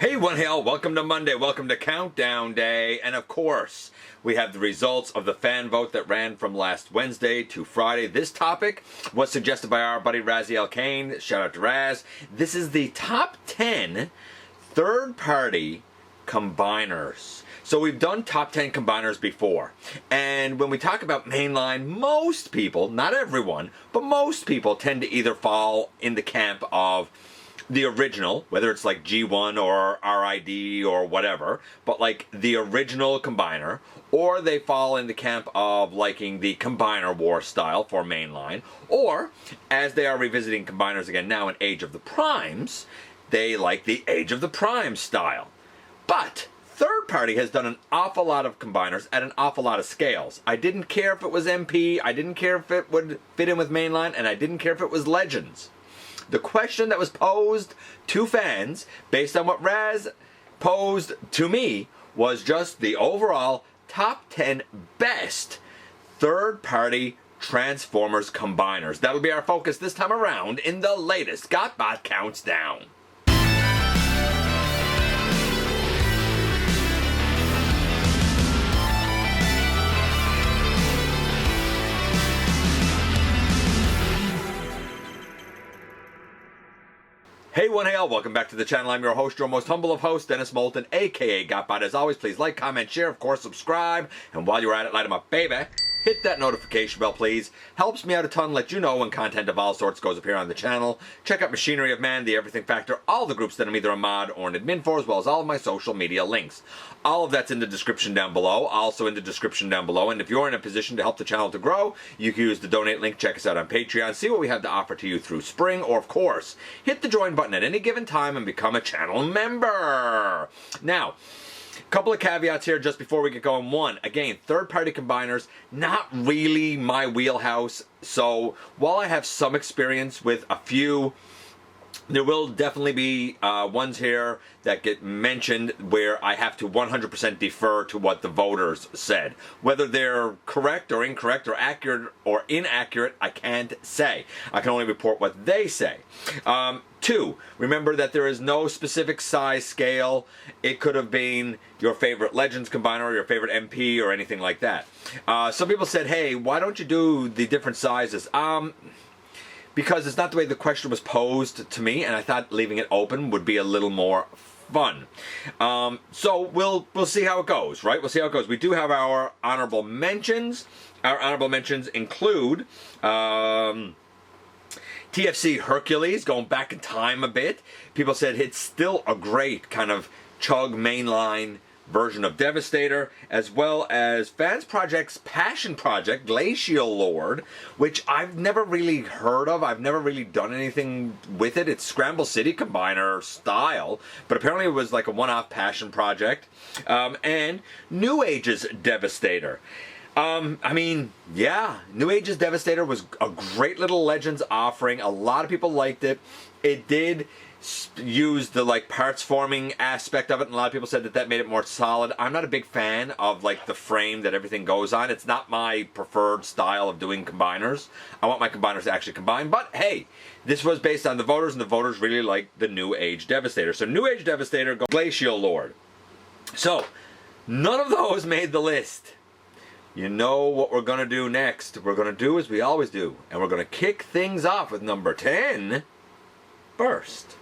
Hey one hail, welcome to Monday, welcome to Countdown Day, and of course, we have the results of the fan vote that ran from last Wednesday to Friday. This topic was suggested by our buddy Raziel Kane, shout out to Raz. This is the top 10 third-party combiners. So we've done top 10 combiners before, and when we talk about mainline, most people, not everyone, but most people tend to either fall in the camp of the original, whether it's like G1 or RID or whatever, but like the original combiner, or they fall in the camp of liking the combiner war style for mainline, or as they are revisiting combiners again now in Age of the Primes, they like the Age of the Prime style. But third party has done an awful lot of combiners at an awful lot of scales. I didn't care if it was MP, I didn't care if it would fit in with mainline, and I didn't care if it was Legends. The question that was posed to fans, based on what Raz posed to me, was just the overall top 10 best third-party Transformers combiners. That'll be our focus this time around in the latest GotBot Counts Down. Hey one hail, welcome back to the channel. I'm your host, your most humble of hosts, Dennis Moulton, aka GotBot. As always, please like, comment, share, of course, subscribe, and while you're at it, light them up, baby. Hit that notification bell, please. Helps me out a ton, let you know when content of all sorts goes up here on the channel. Check out Machinery of Man, The Everything Factor, all the groups that I'm either a mod or an admin for, as well as all of my social media links. All of that's in the description down below, also in the description down below, and if you're in a position to help the channel to grow, you can use the donate link, check us out on Patreon, see what we have to offer to you through spring, or of course, hit the join button at any given time and become a channel member. Now, couple of caveats here just before we get going. One, again, third-party combiners, not really my wheelhouse. So while I have some experience with a few, there will definitely be ones here that get mentioned where I have to 100% defer to what the voters said. Whether they're correct or incorrect or accurate or inaccurate, I can't say. I can only report what they say. Two, remember that there is no specific size scale. It could have been your favorite Legends combiner or your favorite MP or anything like that. Some people said, hey, why don't you do the different sizes? Because it's not the way the question was posed to me, and I thought leaving it open would be a little more fun. So we'll see how it goes, right? We'll see how it goes. We do have our honorable mentions. Our honorable mentions include TFC Hercules, going back in time a bit. People said it's still a great kind of chug mainline version of Devastator, as well as Fans Project's passion project, Glacial Lord, which I've never really heard of. I've never really done anything with it. It's Scramble City Combiner style, but apparently it was like a one-off passion project. And New Age's Devastator. I mean, yeah, New Age's Devastator was a great little Legends offering. A lot of people liked it. It did use the like parts forming aspect of it, and a lot of people said that that made it more solid. I'm not a big fan of like the frame that everything goes on. It's not my preferred style of doing combiners. I want my combiners to actually combine, but hey, this was based on the voters, and the voters really like the New Age Devastator. So New Age Devastator, Glacial Lord. So none of those made the list. You know what we're going to do next. We're going to do as we always do, and we're going to kick things off with number 10, Burst.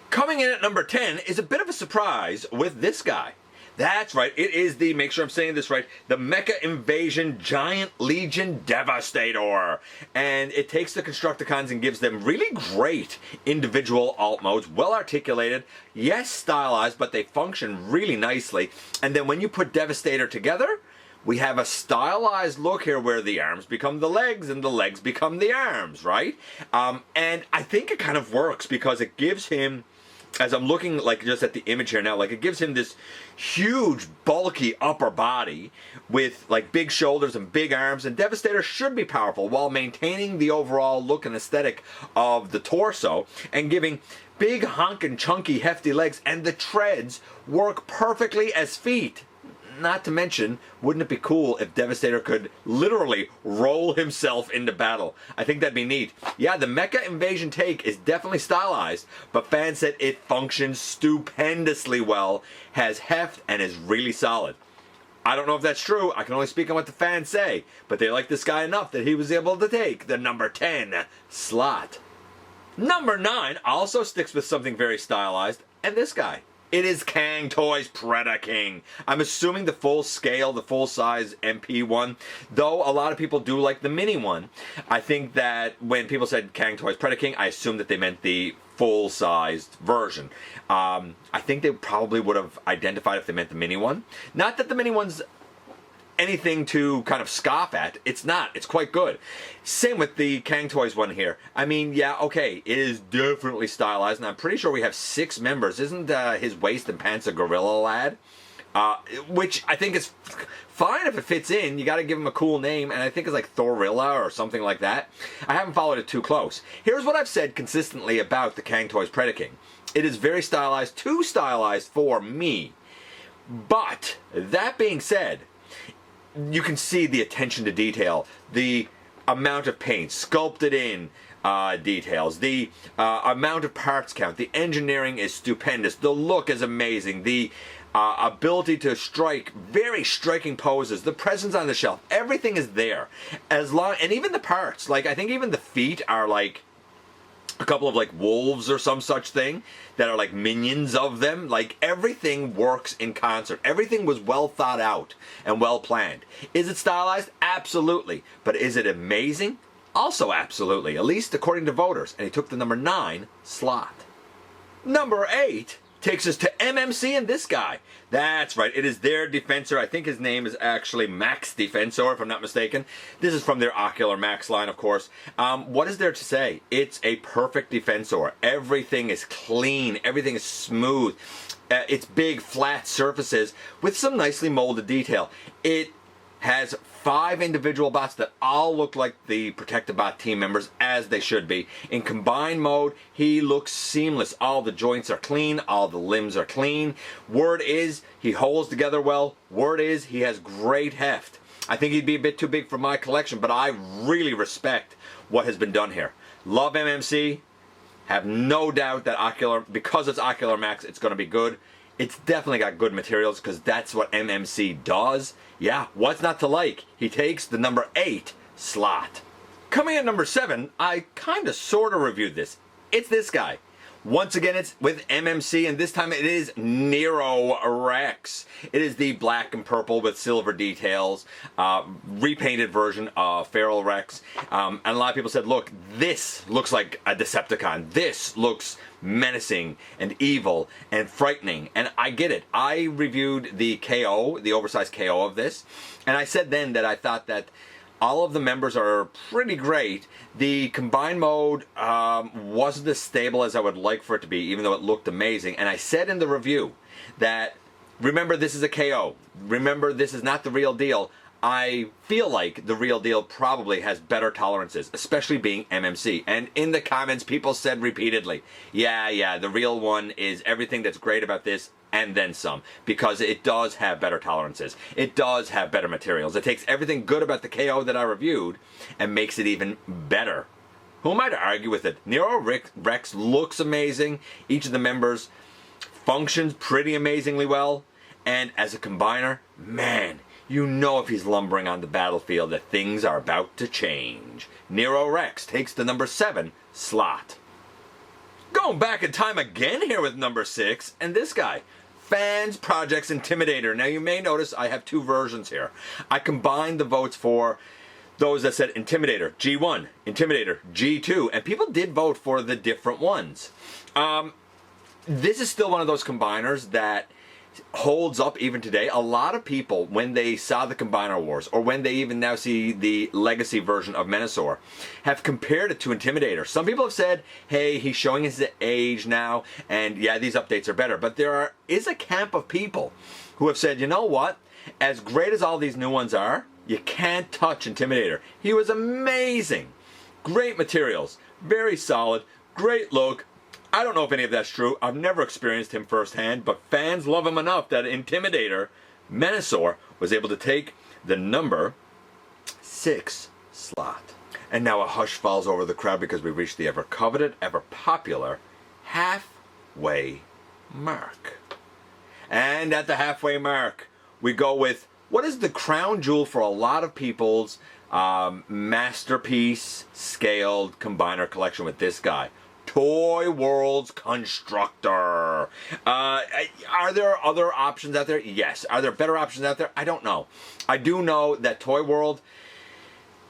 Coming in at number 10 is a bit of a surprise with this guy. That's right, it is the, make sure I'm saying this right, the Mecha Invasion Giant Legion Devastator. And it takes the Constructicons and gives them really great individual alt modes, well articulated, yes stylized, but they function really nicely. And then when you put Devastator together, we have a stylized look here where the arms become the legs and the legs become the arms, right? And I think it kind of works because it gives him, as I'm looking like just at the image here now, like it gives him this huge bulky upper body with like big shoulders and big arms, and Devastator should be powerful while maintaining the overall look and aesthetic of the torso and giving big honking chunky hefty legs, and the treads work perfectly as feet. not to mention, wouldn't it be cool if Devastator could literally roll himself into battle? I think that'd be neat. Yeah, the Mecha Invasion take is definitely stylized, but fans said it functions stupendously well, has heft, and is really solid. I don't know if that's true. I can only speak on what the fans say, but they like this guy enough that he was able to take the number 10 slot. Number 9 also sticks with something very stylized, and this guy. It is Kang Toys Predic King. I'm assuming the full scale, the full size MP one, though a lot of people do like the mini one. I think that when people said Kang Toys Predic King, I assumed that they meant the full-sized version. I think they probably would have identified if they meant the mini one. Not that the mini one's anything to kind of scoff at. It's not. It's quite good. Same with the Kang Toys one here. I mean, yeah, okay, it is definitely stylized, and I'm pretty sure we have 6 members. Isn't his waist and pants a gorilla lad? Which I think is fine if it fits in. You got to give him a cool name, and I think it's like Thorilla or something like that. I haven't followed it too close. Here's what I've said consistently about the Kang Toys Predic King. It is very stylized, too stylized for me. But, that being said, you can see the attention to detail, the amount of paint, sculpted in details, the amount of parts count, the engineering is stupendous, the look is amazing, the ability to strike very striking poses, the presence on the shelf, everything is there. And even the parts, like I think even the feet are like a couple of like wolves or some such thing that are like minions of them. Like everything works in concert. Everything was well thought out and well planned. Is it stylized? Absolutely. But is it amazing? Also absolutely. At least according to voters. And he took the number 9 slot. Number 8 takes us to MMC and this guy. That's right, it is their Defensor. I think his name is actually Max Defensor, if I'm not mistaken. This is from their Ocular Max line, of course. What is there to say? It's a perfect Defensor. Everything is clean, everything is smooth. It's big, flat surfaces with some nicely molded detail. It has 5 individual bots that all look like the Protectabot team members, as they should be. In combined mode, he looks seamless. All the joints are clean, all the limbs are clean. Word is, he holds together well. Word is, he has great heft. I think he'd be a bit too big for my collection, but I really respect what has been done here. Love MMC. Have no doubt that because it's Ocular Max, it's going to be good. It's definitely got good materials because that's what MMC does. Yeah, what's not to like? He takes the number 8 slot. Coming at number 7, I kind of sort of reviewed this. It's this guy. Once again, it's with MMC, and this time it is Nero Rex. It is the black and purple with silver details, repainted version of Feral Rex. And a lot of people said, look, this looks like a Decepticon. This looks menacing and evil and frightening. And I get it. I reviewed the KO, the oversized KO of this, and I said then that I thought that all of the members are pretty great. The combined mode wasn't as stable as I would like for it to be, even though it looked amazing. And I said in the review that, remember, this is a KO. Remember, this is not the real deal. I feel like the real deal probably has better tolerances, especially being MMC. And in the comments, people said repeatedly, yeah, the real one is everything that's great about this and then some, because it does have better tolerances. It does have better materials. It takes everything good about the KO that I reviewed and makes it even better. Who am I to argue with it? Nero Rex looks amazing. Each of the members functions pretty amazingly well. And as a combiner, man, you know if he's lumbering on the battlefield that things are about to change. Nero Rex takes the number 7 slot. Going back in time again here with number 6, and this guy, Fans Projects Intimidator. Now you may notice I have 2 versions here. I combined the votes for those that said Intimidator G1, Intimidator G2, and people did vote for the different ones. This is still one of those combiners that holds up even today. A lot of people, when they saw the Combiner Wars, or when they even now see the legacy version of Menasor, have compared it to Intimidator. Some people have said, hey, he's showing his age now, and yeah, these updates are better. But there is a camp of people who have said, you know what? As great as all these new ones are, you can't touch Intimidator. He was amazing. Great materials. Very solid. Great look. I don't know if any of that's true. I've never experienced him firsthand, but fans love him enough that Intimidator Menasor was able to take the number 6 slot. And now a hush falls over the crowd because we reached the ever coveted, ever popular halfway mark. And at the halfway mark, we go with what is the crown jewel for a lot of people's masterpiece scaled combiner collection with this guy. Toy World's Constructor. Are there other options out there? Yes. Are there better options out there? I don't know. I do know that Toy World,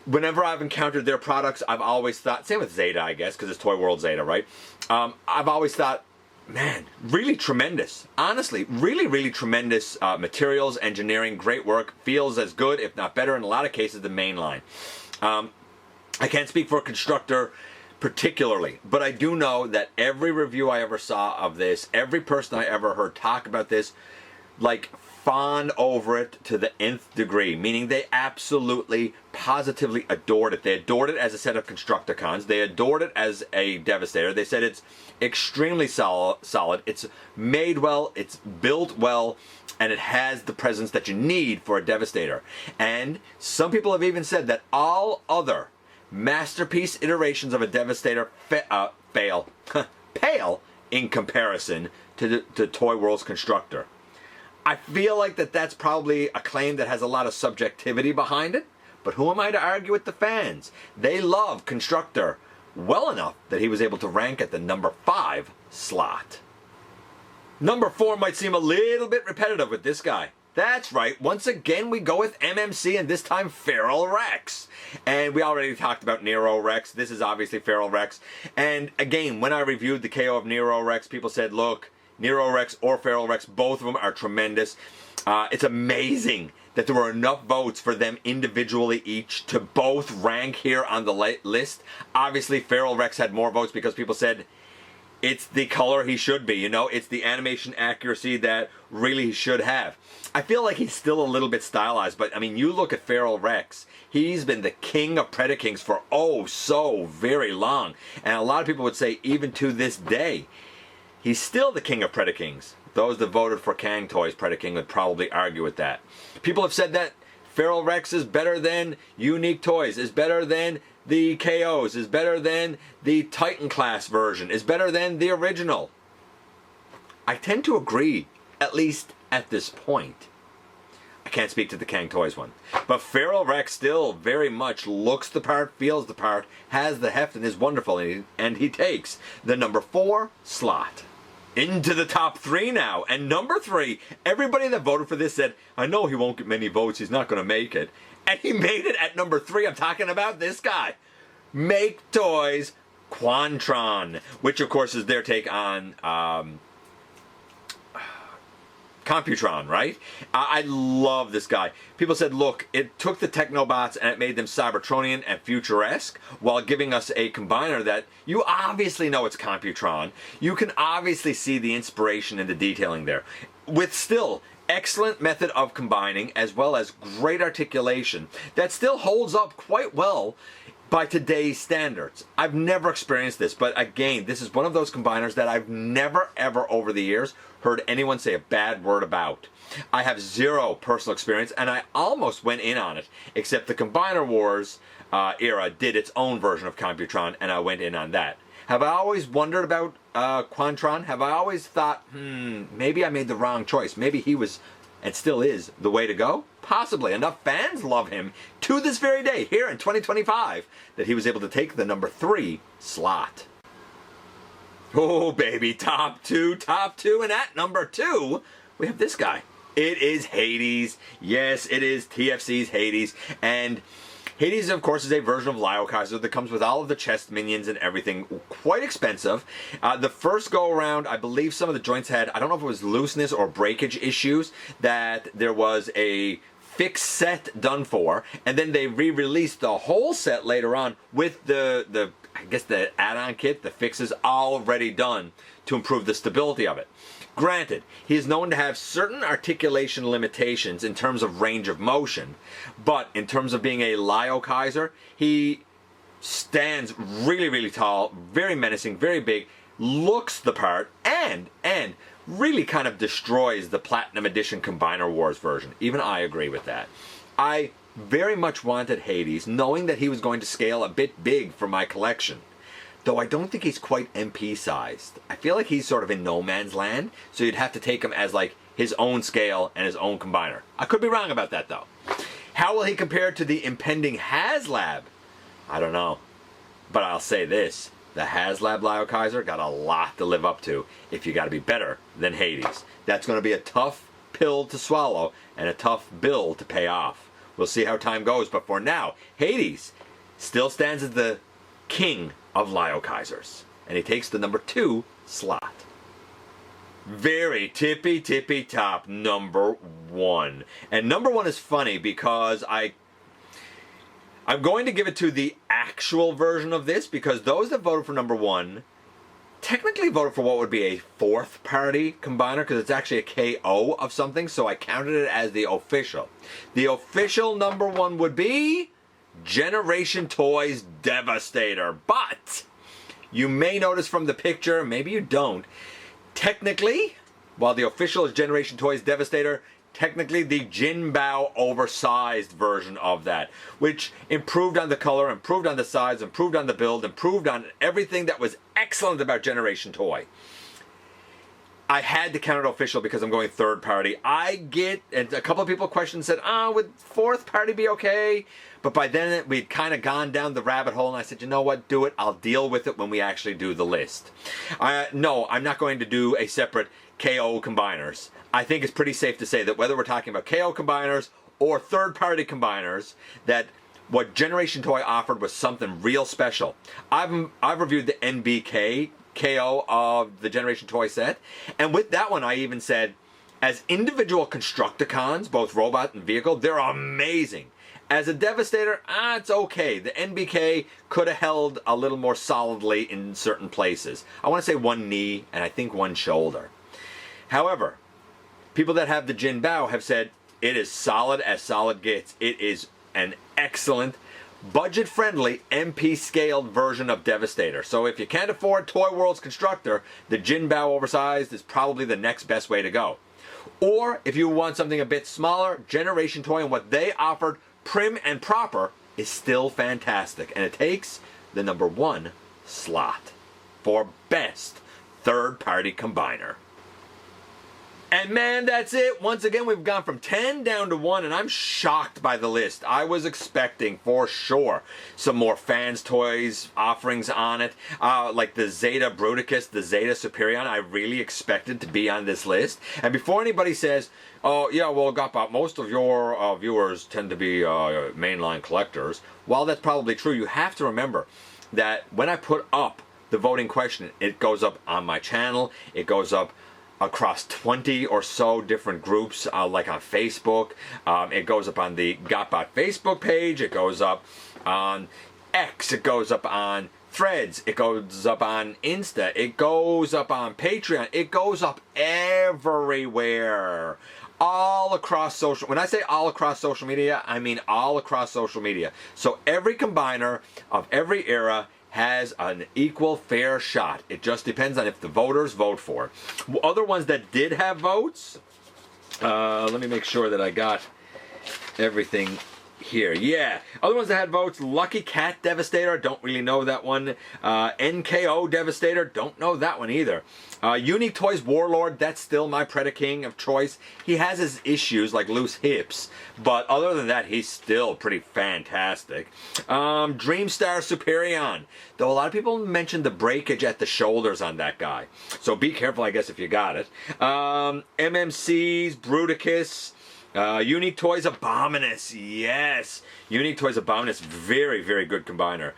whenever I've encountered their products, I've always thought, same with Zeta, I guess, because it's Toy World Zeta, right? I've always thought, man, really tremendous. Honestly, really, really tremendous materials, engineering, great work. Feels as good, if not better, in a lot of cases, the main line. I can't speak for Constructor particularly, but I do know that every review I ever saw of this, every person I ever heard talk about this, like, fawned over it to the nth degree, meaning they absolutely, positively adored it. They adored it as a set of Constructicons. They adored it as a Devastator. They said it's extremely solid. It's made well, it's built well, and it has the presence that you need for a Devastator. And some people have even said that all other masterpiece iterations of a Devastator pale in comparison to Toy World's Constructor. I feel like that's probably a claim that has a lot of subjectivity behind it, but who am I to argue with the fans? They love Constructor well enough that he was able to rank at the number 5 slot. Number 4 might seem a little bit repetitive with this guy. That's right, once again we go with MMC, and this time Feral Rex. And we already talked about Nero Rex. This is obviously Feral Rex. And again, when I reviewed the KO of Nero Rex, people said, look, Nero Rex or Feral Rex, both of them are tremendous. It's amazing that there were enough votes for them individually each to both rank here on the list. Obviously, Feral Rex had more votes because people said it's the color he should be, you know? It's the animation accuracy that really he should have. I feel like he's still a little bit stylized, but I mean, you look at Feral Rex, he's been the king of Predic Kings for oh so very long. And a lot of people would say even to this day, he's still the king of Predic Kings. Those that voted for Kang Toys Predic King would probably argue with that. People have said that Feral Rex is better than Unique Toys, is better than the KOs, is better than the Titan class version, is better than the original. I tend to agree, at least at this point. I can't speak to the Kang Toys one. But Feral Rex still very much looks the part, feels the part, has the heft, and is wonderful. And he takes the number 4 slot. Into the top 3 now. And number 3, everybody that voted for this said, I know he won't get many votes, he's not going to make it. And he made it at number 3. I'm talking about this guy. Make Toys Quantron. Which, of course, is their take on Computron, right? I love this guy. People said, look, it took the Technobots and it made them Cybertronian and futuresque while giving us a combiner that you obviously know it's Computron. You can obviously see the inspiration and the detailing there. With still excellent method of combining as well as great articulation that still holds up quite well by today's standards. I've never experienced this, but again, this is one of those combiners that I've never ever over the years heard anyone say a bad word about. I have zero personal experience, and I almost went in on it, except the Combiner Wars era did its own version of Computron, and I went in on that. Have I always wondered about Quantron? Have I always thought, maybe I made the wrong choice. Maybe he was, and still is, the way to go? Possibly. Enough fans love him to this very day, here in 2025, that he was able to take the number 3 slot. Oh, baby, top 2, and at number 2, we have this guy. It is Hades. Yes, it is TFC's Hades, and Hades, of course, is a version of Lyokaiser that comes with all of the chest minions and everything. Quite expensive. The first go-around, I believe some of the joints had, I don't know if it was looseness or breakage issues, that there was a fixed set done for, and then they re-released the whole set later on with the I guess the add-on kit, the fixes already done to improve the stability of it. Granted, he is known to have certain articulation limitations in terms of range of motion, but in terms of being a Lyokaiser, he stands really, really tall, very menacing, very big, looks the part, and really kind of destroys the Platinum Edition Combiner Wars version. Even I agree with that. I very much wanted Hades, knowing that he was going to scale a bit big for my collection. Though I don't think he's quite MP sized. I feel like he's sort of in no man's land, so you'd have to take him as like his own scale and his own combiner. I could be wrong about that though. How will he compare to the impending HasLab? I don't know. But I'll say this. The HasLab Lyokaiser got a lot to live up to if you got to be better than Hades. That's going to be a tough pill to swallow and a tough bill to pay off. We'll see how time goes, but for now, Hades still stands as the king of Lyokaisers. And he takes the number 2 slot. Very tippy top number 1. And number 1 is funny because I'm going to give it to the actual version of this because those that voted for number 1 technically voted for what would be a 4th party combiner because it's actually a KO of something, so I counted it as the official. The official number 1 would be Generation Toys Devastator. But you may notice from the picture, maybe you don't, technically, while the official is Generation Toys Devastator, technically the Jinbao oversized version of that, which improved on the color, improved on the size, improved on the build, improved on everything that was excellent about Generation Toy. I had to count it official because I'm going 3rd party. I get, and a couple of people questioned, said, would 4th party be okay? But by then we'd kind of gone down the rabbit hole and I said, you know what, do it. I'll deal with it when we actually do the list. No, I'm not going to do a separate KO combiners. I think it's pretty safe to say that whether we're talking about KO combiners or 3rd party combiners, that what Generation Toy offered was something real special. I've reviewed the NBK KO of the Generation Toy set, and with that one I even said, as individual Constructicons, both robot and vehicle, they're amazing. As a Devastator, it's okay. The NBK could have held a little more solidly in certain places. I want to say 1 knee and I think 1 shoulder. However, people that have the Jinbao have said it is solid as solid gets. It is an excellent, budget-friendly, MP-scaled version of Devastator. So if you can't afford Toy World's Constructor, the Jinbao oversized is probably the next best way to go. Or if you want something a bit smaller, Generation Toy and what they offered, prim and proper, is still fantastic. And it takes the number 1 slot for best 3rd party combiner. And man, that's it. Once again, we've gone from 10 down to 1, and I'm shocked by the list. I was expecting, for sure, some more Fans Toys offerings on it. Like the Zeta Bruticus, the Zeta Superion, I really expected to be on this list. And before anybody says, oh, yeah, well, GotBot, most of your viewers tend to be mainline collectors, while that's probably true, you have to remember that when I put up the voting question, it goes up on my channel, it goes up across 20 or so different groups, like on Facebook. It goes up on the GotBot Facebook page. It goes up on X. It goes up on Threads. It goes up on Insta. It goes up on Patreon. It goes up everywhere. All across social. When I say all across social media, I mean all across social media. So every combiner of every era has an equal fair shot. It just depends on if the voters vote for it. Other ones that did have votes, let me make sure that I got everything here. Yeah, other ones that had votes: Lucky Cat Devastator, don't really know that one. NKO Devastator, don't know that one either. Unique Toys Warlord, that's still my Predic King of choice. He has his issues like loose hips, but other than that, he's still pretty fantastic. Dreamstar Superion, though a lot of people mentioned the breakage at the shoulders on that guy, so be careful, I guess, if you got it. MMC's Bruticus. Unique Toys Abominus, yes. Unique Toys Abominus, very, very good combiner.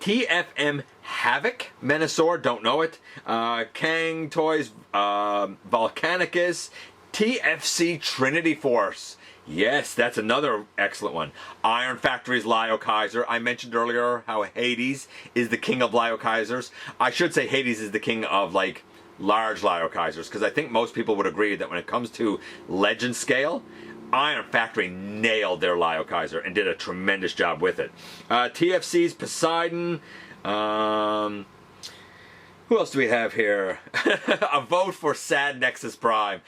TFM Havoc Menasor, don't know it. Kang Toys Volcanicus. TFC Trinity Force. Yes, that's another excellent one. Iron Factory's Lyokaiser. I mentioned earlier how Hades is the king of Lyokaisers. I should say Hades is the king of, like, large Lyokaisers, because I think most people would agree that when it comes to legend scale, Iron Factory nailed their Lyokaiser and did a tremendous job with it. TFC's Poseidon, Who else do we have here? A vote for Sad Nexus Prime.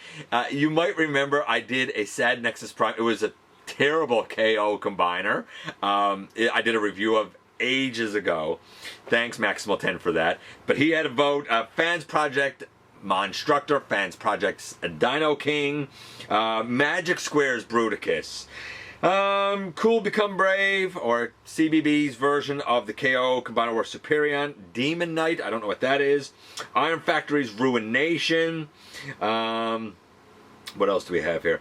You might remember I did a Sad Nexus Prime. It was a terrible KO combiner. I did a review of ages ago. Thanks Maximal 10 for that. But he had a vote. Fans Project Constructor, Fans Project Dino King, Magic Squares Bruticus. Cool Become Brave, or CBB's version of the KO Combiner War Superion. Demon Knight, I don't know what that is. Iron Factory's Ruination. What else do we have here?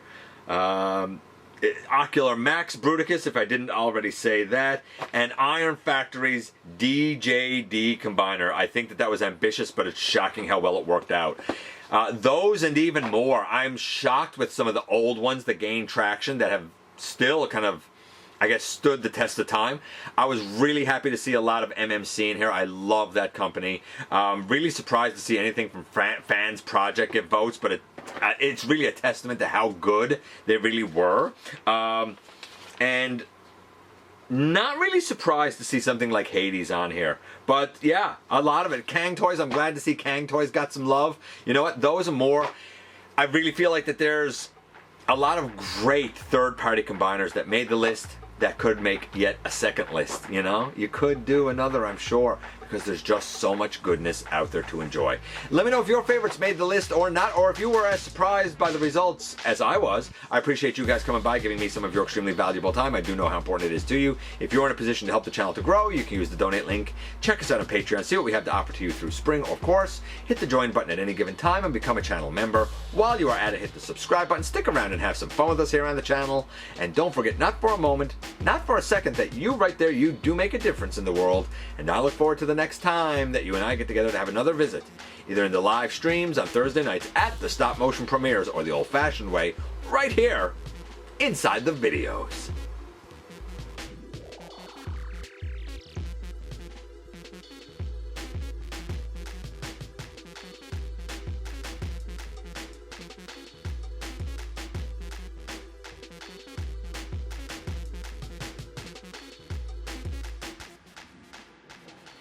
Ocular Max Bruticus, if I didn't already say that. And Iron Factory's DJD Combiner. I think that was ambitious, but it's shocking how well it worked out. Those and even more. I'm shocked with some of the old ones that gained traction that have still kind of, I guess, stood the test of time. I was really happy to see a lot of MMC in here. I love that company. Really surprised to see anything from Fans Project get votes, but it's really a testament to how good they really were. And not really surprised to see something like Hades on here. But yeah, a lot of it. Kang Toys, I'm glad to see Kang Toys got some love. You know what? Those are more. I really feel like that there's a lot of great third-party combiners that made the list that could make yet a second list, you know? You could do another, I'm sure, because there's just so much goodness out there to enjoy. Let me know if your favorites made the list or not, or if you were as surprised by the results as I was. I appreciate you guys coming by, giving me some of your extremely valuable time. I do know how important it is to you. If you're in a position to help the channel to grow, you can use the donate link. Check us out on Patreon, see what we have to offer to you through spring, of course. Hit the join button at any given time and become a channel member. While you are at it, hit the subscribe button. Stick around and have some fun with us here on the channel. And don't forget, not for a moment, not for a second, that you right there, you do make a difference in the world. And I look forward to the next time that you and I get together to have another visit, either in the live streams on Thursday nights at the stop motion premieres or the old-fashioned way right here inside the videos.